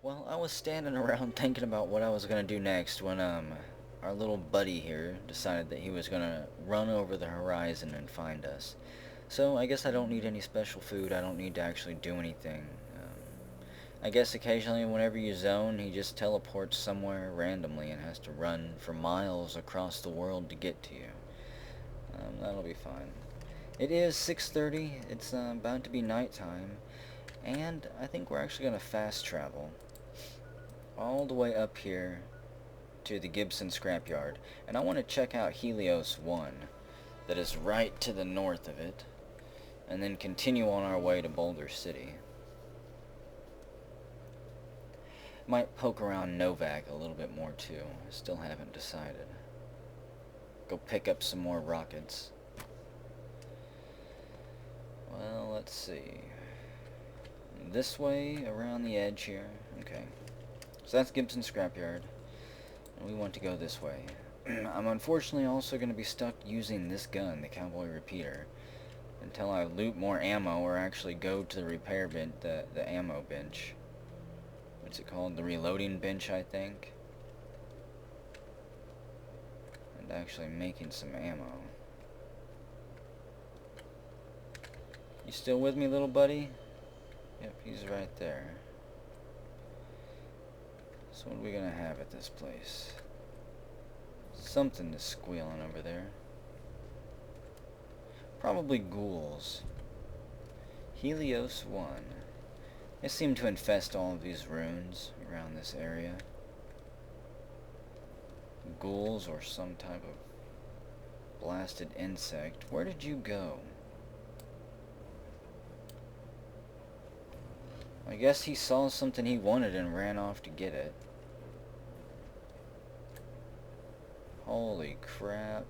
Well, I was standing around thinking about what I was gonna do next when our little buddy here decided that he was gonna run over the horizon and find us. So I guess I don't need any special food. I don't need to actually do anything. I guess occasionally, whenever you zone, he just teleports somewhere randomly and has to run for miles across the world to get to you. That'll be fine. It is 6:30. It's about to be nighttime, and I think we're actually gonna fast travel all the way up here to the Gibson scrapyard, and I want to check out Helios 1, that is right to the north of it, and then continue on our way to Boulder City. Might poke around Novak a little bit more too. I still haven't decided. Go pick up some more rockets. Well, let's see. This way, around the edge here. Okay. So that's Gibson Scrapyard. And we want to go this way. I'm unfortunately also going to be stuck using this gun, the Cowboy Repeater, until I loot more ammo or actually go to the repair bin, the ammo bench. What's it called? The reloading bench, I think. And actually making some ammo. You still with me, little buddy? Yep, he's right there. So what are we gonna have at this place? Something is squealing over there. Probably ghouls. Helios 1. They seem to infest all of these ruins around this area. Ghouls or some type of blasted insect. Where did you go? I guess he saw something he wanted and ran off to get it. Holy crap.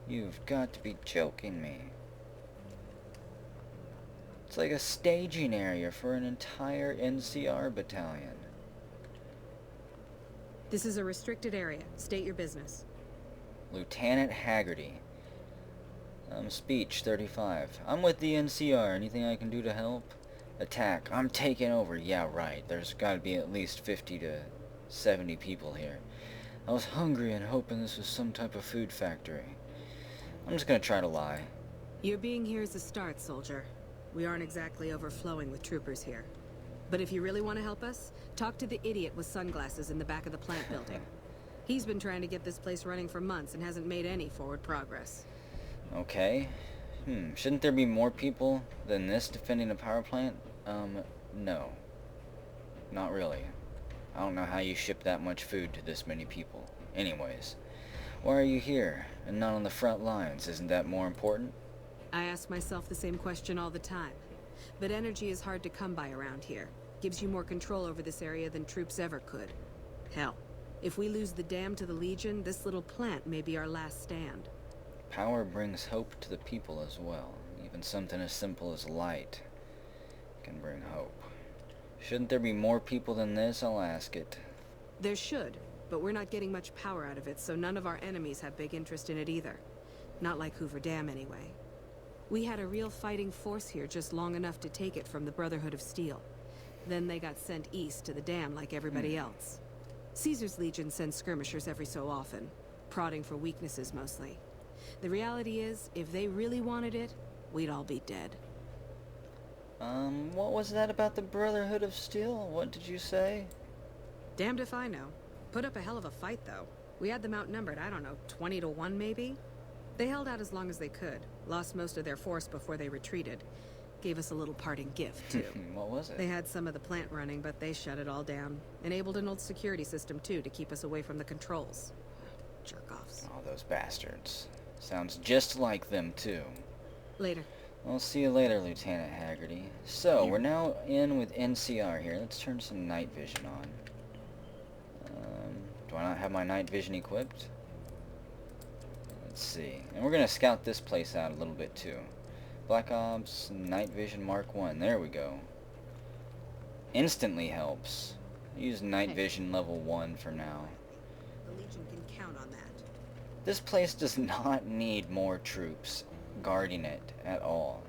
You've got to be joking me. It's like a staging area for an entire NCR battalion. This is a restricted area. State your business. Lieutenant Haggerty. Speech 35. I'm with the NCR. Anything I can do to help? Attack. I'm taking over. Yeah, right. There's got to be at least 50 to 70 people here. I was hungry and hoping this was some type of food factory. I'm just gonna try to lie. Your being here is a start, soldier. We aren't exactly overflowing with troopers here. But if you really want to help us, talk to the idiot with sunglasses in the back of the plant building. He's been trying to get this place running for months and hasn't made any forward progress. Okay. Shouldn't there be more people than this defending a power plant? No. Not really. I don't know how you ship that much food to this many people. Anyways, why are you here and not on the front lines? Isn't that more important? I ask myself the same question all the time. But energy is hard to come by around here. Gives you more control over this area than troops ever could. Hell, if we lose the dam to the Legion, this little plant may be our last stand. Power brings hope to the people as well. Even something as simple as light can bring hope. Shouldn't there be more people than this? I'll ask it. There should, but we're not getting much power out of it, so none of our enemies have big interest in it either. Not like Hoover Dam, anyway. We had a real fighting force here just long enough to take it from the Brotherhood of Steel. Then they got sent east to the dam like everybody else. Caesar's Legion sends skirmishers every so often, prodding for weaknesses mostly. The reality is, if they really wanted it, we'd all be dead. What was that about the Brotherhood of Steel? What did you say? Damned if I know. Put up a hell of a fight, though. We had them outnumbered, I don't know, 20 to 1 maybe? They held out as long as they could, lost most of their force before they retreated. Gave us a little parting gift, too. What was it? They had some of the plant running, but they shut it all down. Enabled an old security system, too, to keep us away from the controls. Jerk-offs. Oh, those bastards. Sounds just like them, too. Later. I'll see you later, Lieutenant Haggerty. So, we're now in with NCR here. Let's turn some night vision on. Do I not have my night vision equipped? Let's see. And we're going to scout this place out a little bit, too. Black Ops, Night Vision Mark 1. There we go. Instantly helps. Use Night Vision level 1 for now. The Legion can count on that. This place does not need more troops guarding it at all.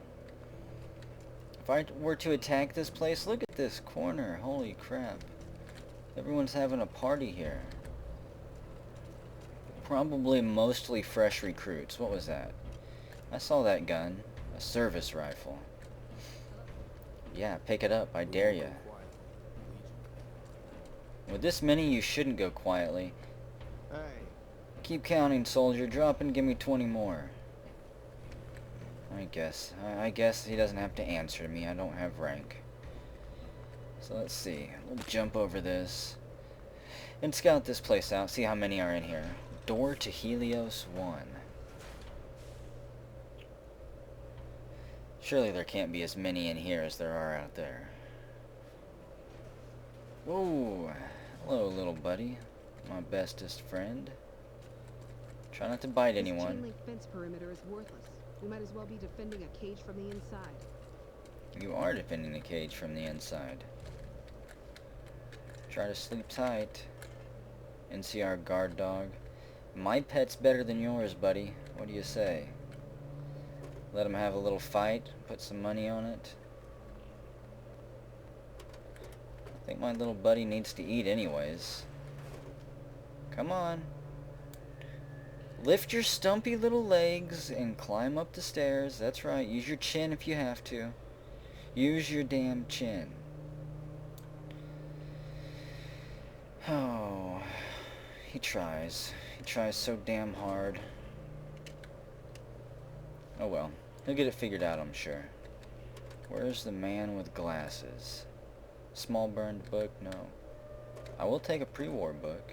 If I were to attack this place, look at this corner. Holy crap. Everyone's having a party here. Probably mostly fresh recruits. What was that? I saw that gun. A service rifle. Yeah, pick it up. I dare ya. With this many, you shouldn't go quietly. Hey. Keep counting, soldier. Drop and give me 20 more. I guess he doesn't have to answer me. I don't have rank. So let's see. We'll jump over this and scout this place out. See how many are in here. Door to Helios 1. Surely there can't be as many in here as there are out there. Whoa. Hello, little buddy. My bestest friend. Try not to bite anyone. This chain link fence perimeter is worthless. We might as well be defending a cage from the inside. You are defending the cage from the inside. Try to sleep tight. NCR guard dog. My pet's better than yours, buddy. What do you say? Let him have a little fight. Put some money on it. I think my little buddy needs to eat anyways. Come on. Lift your stumpy little legs and climb up the stairs. That's right. Use your chin if you have to. Use your damn chin. Oh, he tries. He tries so damn hard. Oh well. He'll get it figured out, I'm sure. Where's the man with glasses? Small burned book? No. I will take a pre-war book.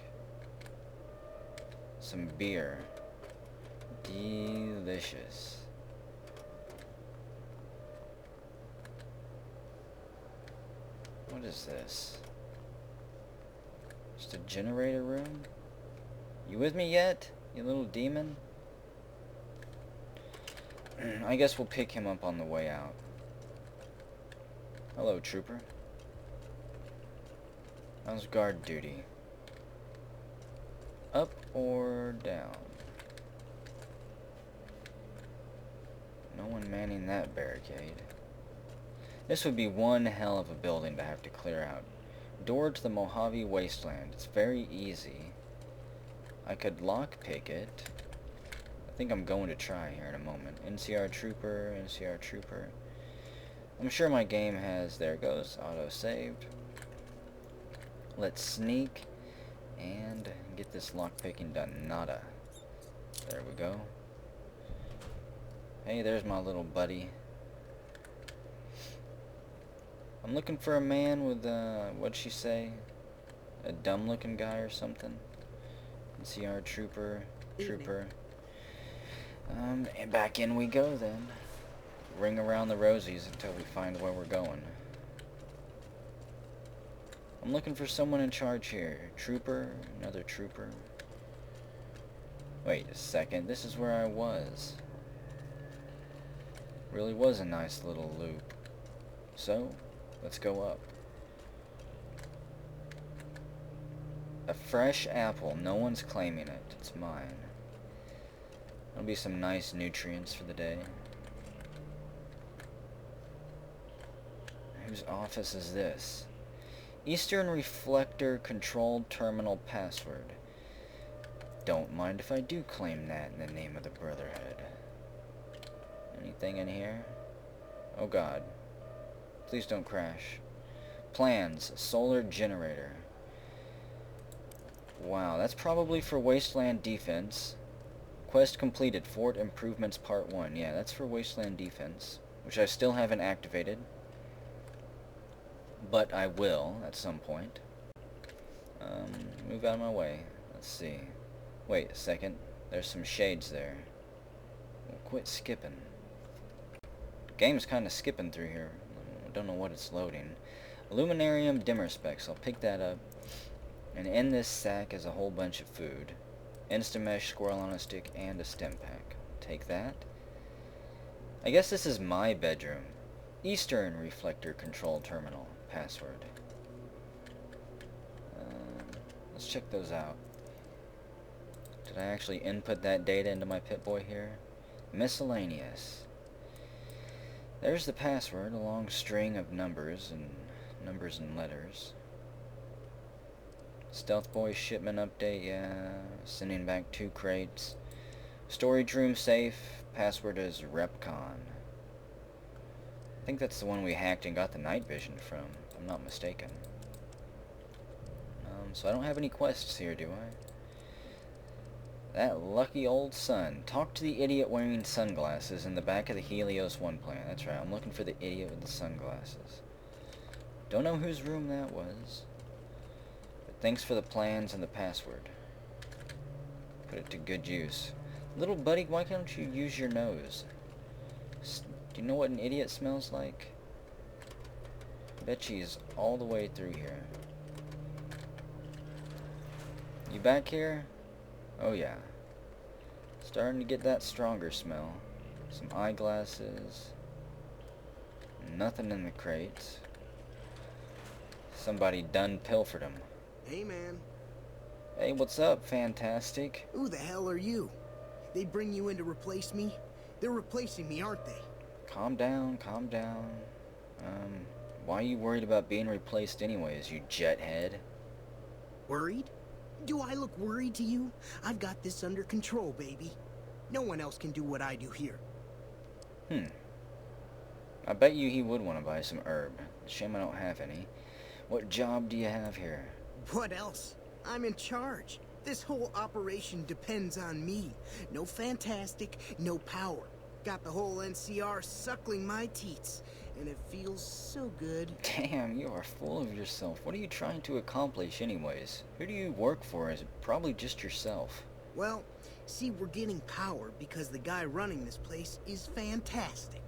Some beer. Delicious. What is this? Just a generator room? You with me yet, you little demon? I guess we'll pick him up on the way out. Hello, trooper. How's guard duty? Up or down? No one manning that barricade. This would be one hell of a building to have to clear out. Door to the Mojave wasteland. It's very easy. I could lockpick it. I think I'm going to try here in a moment. NCR trooper, NCR trooper. I'm sure my game has, there it goes, auto saved. Let's sneak and get this lockpicking done. Nada. There we go. Hey, there's my little buddy. I'm looking for a man with, what'd she say? A dumb looking guy or something? NCR trooper, trooper. And back in we go then. Ring around the rosies until we find where we're going. I'm looking for someone in charge here. Trooper, another trooper. Wait a second, this is where I was. Really was a nice little loop. So, let's go up. A fresh apple. No one's claiming it. It's mine. That'll be some nice nutrients for the day. Whose office is this? Eastern Reflector Control Terminal Password. Don't mind if I do claim that in the name of the Brotherhood. Anything in here? Oh god. Please don't crash. Plans. Solar generator. Wow, that's probably for Wasteland Defense. Quest completed. Fort Improvements Part 1. Yeah, that's for Wasteland Defense, which I still haven't activated. But I will at some point. Move out of my way. Let's see. Wait a second. There's some shades there. Well, quit skipping. Game's kind of skipping through here. I don't know what it's loading. Illuminarium dimmer specs. I'll pick that up. And in this sack is a whole bunch of food. Instamesh, squirrel on a stick, and a stim pack. Take that. I guess this is my bedroom. Eastern Reflector Control Terminal. Password. Let's check those out. Did I actually input that data into my Pip-Boy here? Miscellaneous. There's the password, a long string of numbers and letters. Stealth Boy shipment update, yeah. Sending back 2 crates. Storage room safe. Password is Repcon. I think that's the one we hacked and got the night vision from, if I'm not mistaken. So I don't have any quests here, do I? That lucky old sun. Talk to the idiot wearing sunglasses in the back of the Helios 1 plant. That's right, I'm looking for the idiot with the sunglasses. Don't know whose room that was. But thanks for the plans and the password. Put it to good use. Little buddy, why can't you use your nose? Do you know what an idiot smells like? I bet she's all the way through here. You back here? Oh yeah. Starting to get that stronger smell. Some eyeglasses. Nothing in the crates. Somebody done pilfered them. Hey, man. Hey, what's up, Fantastic? Who the hell are you? They bring you in to replace me? They're replacing me, aren't they? Calm down, calm down. Why are you worried about being replaced anyways, you jethead? Worried? Do I look worried to you? I've got this under control, baby. No one else can do what I do here. I bet you he would want to buy some herb. Shame I don't have any. What job do you have here? What else? I'm in charge. This whole operation depends on me. No Fantastic, no power. Got the whole NCR suckling my teats, and it feels so good. Damn, you are full of yourself. What are you trying to accomplish anyways? Who do you work for? Is it probably just yourself? Well, see, we're getting power because the guy running this place is fantastic.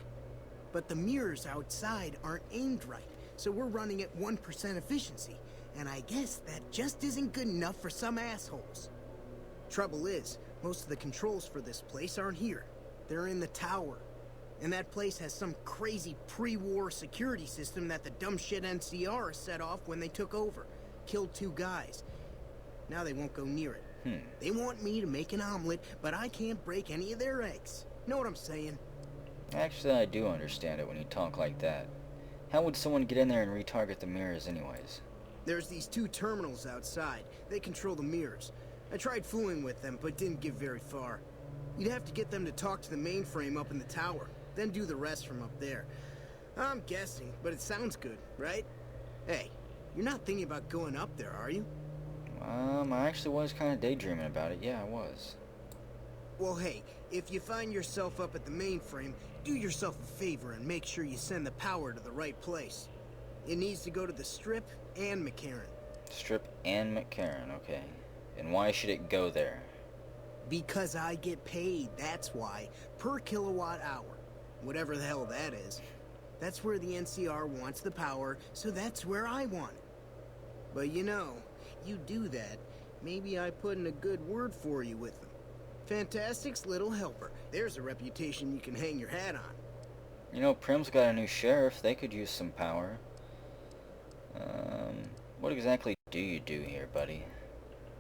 But the mirrors outside aren't aimed right, so we're running at 1% efficiency. And I guess that just isn't good enough for some assholes. Trouble is, most of the controls for this place aren't here. They're in the tower. And that place has some crazy pre-war security system that the dumb shit NCR set off when they took over. Killed 2 guys. Now they won't go near it. They want me to make an omelet, but I can't break any of their eggs. Know what I'm saying? Actually, I do understand it when you talk like that. How would someone get in there and retarget the mirrors anyways? There's these 2 terminals outside. They control the mirrors. I tried fooling with them, but didn't get very far. You'd have to get them to talk to the mainframe up in the tower, then do the rest from up there. I'm guessing, but it sounds good, right? Hey, you're not thinking about going up there, are you? I actually was kind of daydreaming about it. Yeah, I was. Well, hey, if you find yourself up at the mainframe, do yourself a favor and make sure you send the power to the right place. It needs to go to the Strip and McCarran. Strip and McCarran, okay. And why should it go there? Because I get paid, that's why. Per kilowatt hour. Whatever the hell that is. That's where the NCR wants the power, so that's where I want it. But you know, you do that, maybe I put in a good word for you with them. Fantastic's little helper. There's a reputation you can hang your hat on. You know, Prim's got a new sheriff. They could use some power. What exactly do you do here, buddy?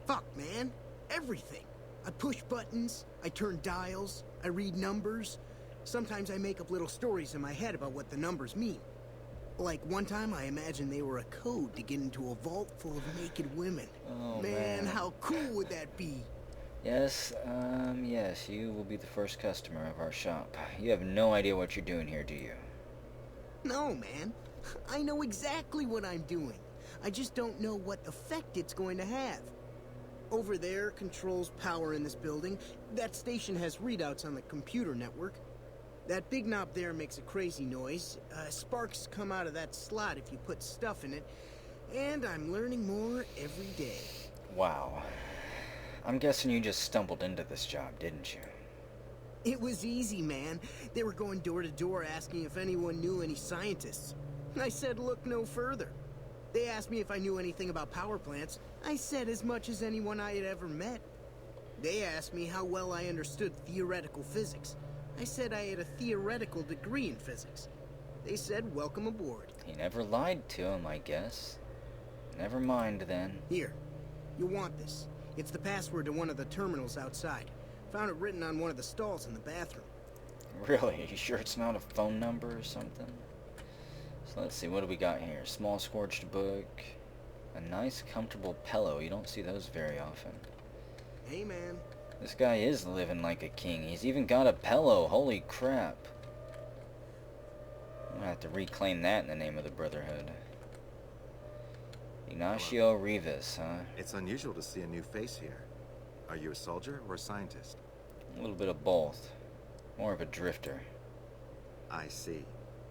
Fuck, man. Everything. I push buttons, I turn dials, I read numbers. Sometimes I make up little stories in my head about what the numbers mean. Like one time I imagined they were a code to get into a vault full of naked women. Oh, man, how cool would that be? Yes, yes, you will be the first customer of our shop. You have no idea what you're doing here, do you? No, man. I know exactly what I'm doing. I just don't know what effect it's going to have. Over there controls power in this building. That station has readouts on the computer network. That big knob there makes a crazy noise. Sparks come out of that slot if you put stuff in it. And I'm learning more every day. Wow. I'm guessing you just stumbled into this job, didn't you? It was easy, man. They were going door to door asking if anyone knew any scientists. I said look no further. They asked me if I knew anything about power plants. I said as much as anyone I had ever met. They asked me how well I understood theoretical physics. I said I had a theoretical degree in physics. They said welcome aboard. He never lied to him, I guess. Never mind, then. Here, you'll want this. It's the password to one of the terminals outside. Found it written on one of the stalls in the bathroom. Really? Are you sure it's not a phone number or something? So let's see, what do we got here? Small scorched book. A nice comfortable pillow. You don't see those very often. Hey, man. This guy is living like a king. He's even got a pillow. Holy crap. I'm gonna have to reclaim that in the name of the Brotherhood. Ignacio Rivas, huh? It's unusual to see a new face here. Are you a soldier or a scientist? A little bit of both. More of a drifter. I see.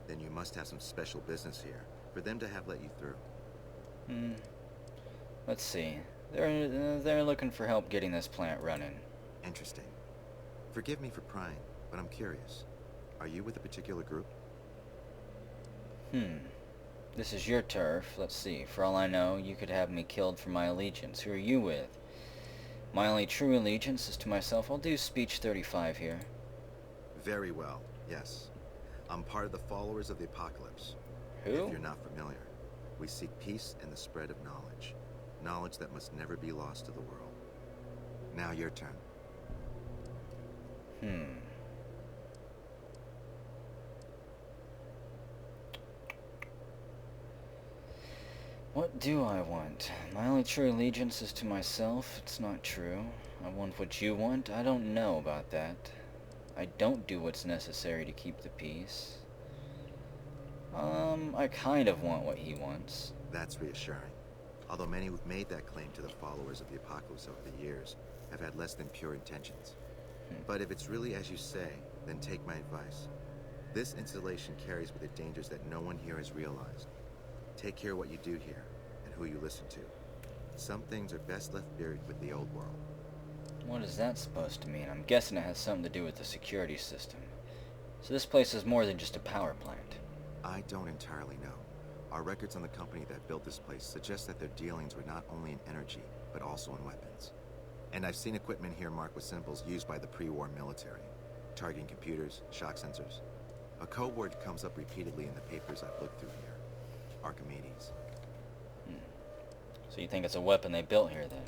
Then you must have some special business here, for them to have let you through. Let's see. They're looking for help getting this plant running. Interesting. Forgive me for prying, but I'm curious. Are you with a particular group? This is your turf. Let's see. For all I know, you could have me killed for my allegiance. Who are you with? My only true allegiance is to myself. I'll do speech 35 here. Very well, yes. I'm part of the followers of the apocalypse. Who? If you're not familiar, we seek peace and the spread of knowledge. Knowledge that must never be lost to the world. Now your turn. What do I want? My only true allegiance is to myself. It's not true. I want what you want. I don't know about that. I don't do what's necessary to keep the peace. I kind of want what he wants. That's reassuring. Although many who've made that claim to the followers of the apocalypse over the years have had less than pure intentions. But if it's really as you say, then take my advice. This installation carries with it dangers that no one here has realized. Take care of what you do here, and who you listen to. Some things are best left buried with the old world. What is that supposed to mean? I'm guessing it has something to do with the security system. So this place is more than just a power plant. I don't entirely know. Our records on the company that built this place suggest that their dealings were not only in energy, but also in weapons. And I've seen equipment here marked with symbols used by the pre-war military. Targeting computers, shock sensors. A code word comes up repeatedly in the papers I've looked through here. Archimedes. So you think it's a weapon they built here, then?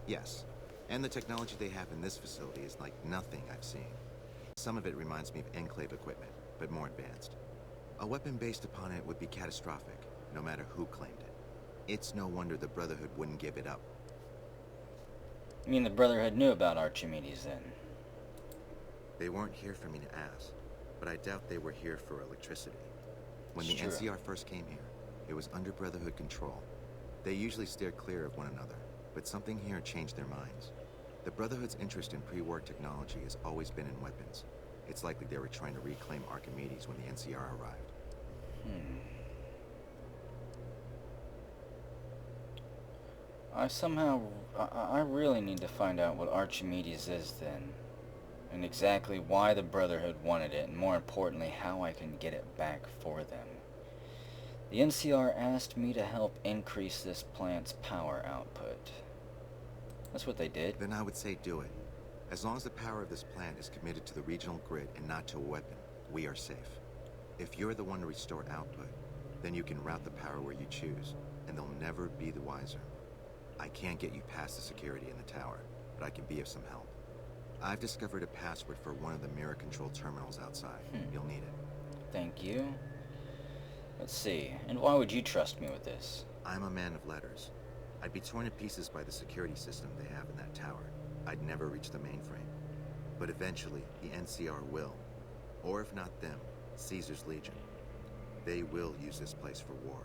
Yes. And the technology they have in this facility is like nothing I've seen. Some of it reminds me of Enclave equipment, but more advanced. A weapon based upon it would be catastrophic, no matter who claimed it. It's no wonder the Brotherhood wouldn't give it up. You mean the Brotherhood knew about Archimedes, then? They weren't here for me to ask, but I doubt they were here for electricity. When the Sure. NCR first came here, it was under Brotherhood control. They usually steered clear of one another, but something here changed their minds. The Brotherhood's interest in pre-war technology has always been in weapons. It's likely they were trying to reclaim Archimedes when the NCR arrived. I really need to find out what Archimedes is, then. And exactly why the Brotherhood wanted it, and more importantly, how I can get it back for them. The NCR asked me to help increase this plant's power output. That's what they did. Then I would say do it. As long as the power of this plant is committed to the regional grid and not to a weapon, we are safe. If you're the one to restore output, then you can route the power where you choose, and they'll never be the wiser. I can't get you past the security in the tower, but I can be of some help. I've discovered a password for one of the mirror control terminals outside. You'll need it. Thank you. Let's see. And why would you trust me with this? I'm a man of letters. I'd be torn to pieces by the security system they have in that tower. I'd never reach the mainframe. But eventually, the NCR will. Or if not them, Caesar's Legion. They will use this place for war.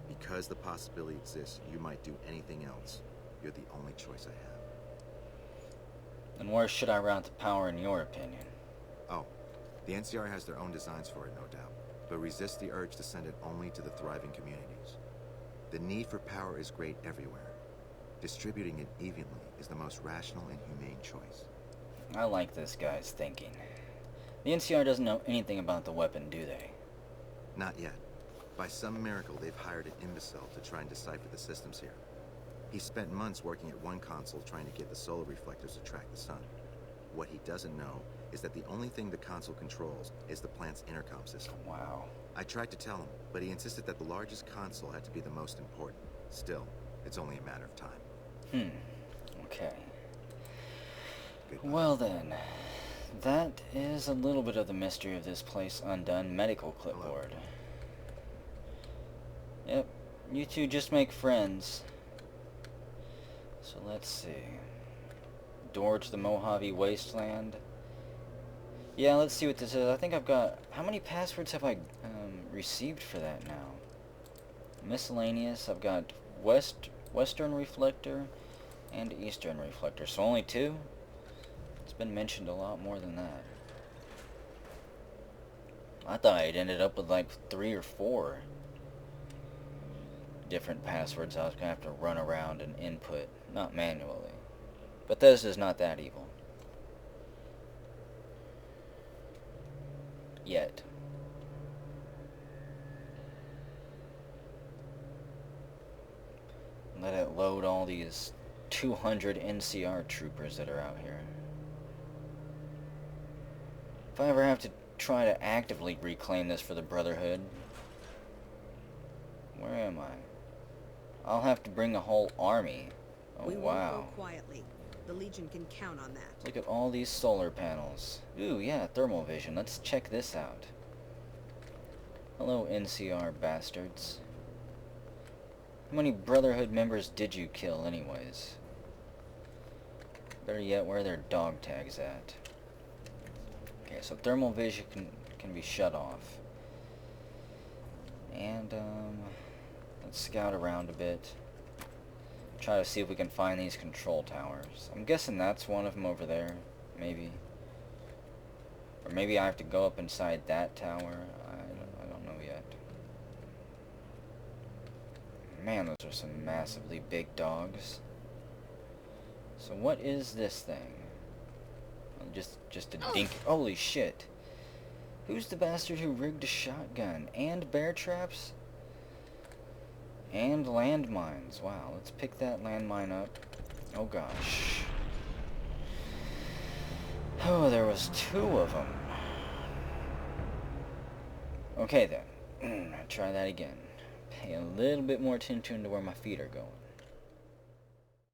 Because the possibility exists you might do anything else, you're the only choice I have. And where should I route the power in your opinion? Oh, the NCR has their own designs for it, no doubt, but resist the urge to send it only to the thriving communities. The need for power is great everywhere. Distributing it evenly is the most rational and humane choice. I like this guy's thinking. The NCR doesn't know anything about the weapon, do they? Not yet. By some miracle, they've hired an imbecile to try and decipher the systems here. He spent months working at one console trying to get the solar reflectors to track the sun. What he doesn't know is that the only thing the console controls is the plant's intercom system. Wow. I tried to tell him, but he insisted that the largest console had to be the most important. Still, it's only a matter of time. Okay. Goodbye. Well then, That is a little bit of the mystery of this place undone. Medical clipboard. Yep, you two just make friends. So let's see. Door to the Mojave wasteland. Yeah, let's see what this is. I think I've got... How many passwords have I received for that now? Miscellaneous. I've got Western Reflector and Eastern Reflector. So only 2? It's been mentioned a lot more than that. I thought I'd ended up with like 3 or 4 different passwords I was gonna have to run around and input, not manually. But this is not that evil. Yet. Let it load all these 200 NCR troopers that are out here. If I ever have to try to actively reclaim this for the Brotherhood, where am I? I'll have to bring a whole army. Oh, We wow. won't go quietly. The Legion can count on that. Look at all these solar panels. Ooh, yeah, thermal vision. Let's check this out. Hello, NCR bastards. How many Brotherhood members did you kill, anyways? Better yet, where are their dog tags at? Okay, so thermal vision can be shut off. And, let's scout around a bit. Try to see if we can find these control towers. I'm guessing that's one of them over there, maybe. Or maybe I have to go up inside that tower. I don't know yet. Man, those are some massively big dogs. So what is this thing? Just a dink. Holy shit. Who's the bastard who rigged a shotgun? And bear traps? And landmines. Wow, let's pick that landmine up. Oh gosh. Oh, there was 2 of them. Okay then. Try that again. Pay a little bit more attention to where my feet are going.